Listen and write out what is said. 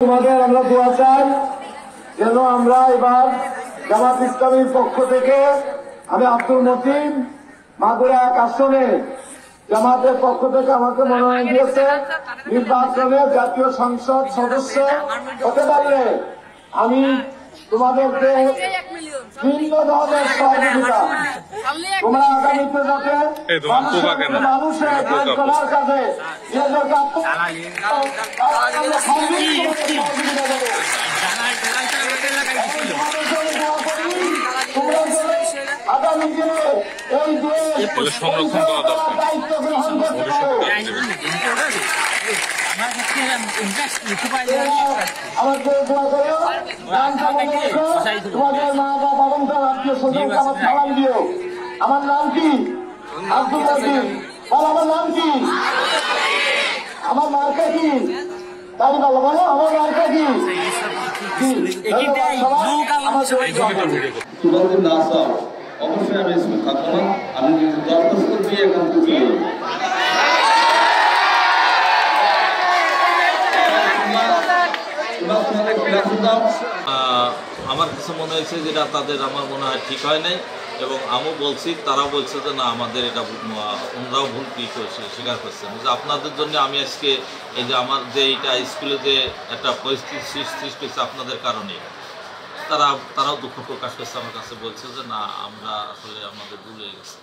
তোমাদের আমরা দোয়া চাই যেন আমরা এবার জামাত ইসলামীর পক্ষ থেকে আমি আব্দুল মতিন মাগুরা 1 আসনে জামাতের পক্ষ থেকে আমাকে মনোনয়ন দিয়েছে। নির্বাচনে জাতীয় সংসদ সদস্য হতে পারলে আমি তোমাদেরকে ভিন্ন ধরনের সহযোগিতা তোমরা আগামীতে যাতে মানুষের কাজ করার কাজে আগামী দিনে এই দায়িত্ব গ্রহণ করতে পারো। আমাকে দোয়া করো, তোমাদের মা বা বাবা আত্মীয় স্বজনকে আমার সালাম দিও। আমার নাম কি? আব্দুল মতিন। আমার নাম কি? আমার মার্কা কি? তাই বলো বলো আমার মার্কা কি? তোমাদের না চাও অবশ্যই আমি স্কুল থাকবো না। আমি দরখাস্ত দিয়ে এখান থেকে আমার কাছে মনে হয়েছে যেটা তাদের আমার মনে হয় ঠিক হয় নাই, এবং আমি বলছি, তারা বলছে যে না আমাদের এটা ওনারাও ভুল কি করছে স্বীকার করছেন যে আপনাদের জন্য আমি আজকে এই যে আমার যে এইটা স্কুলে যে একটা পরিস্থিতি সৃষ্টি হয়েছে আপনাদের কারণে, তারাও দুঃখ প্রকাশ করছে আমার কাছে, বলছে যে না আমরা আসলে আমাদের ভুল হয়ে গেছে।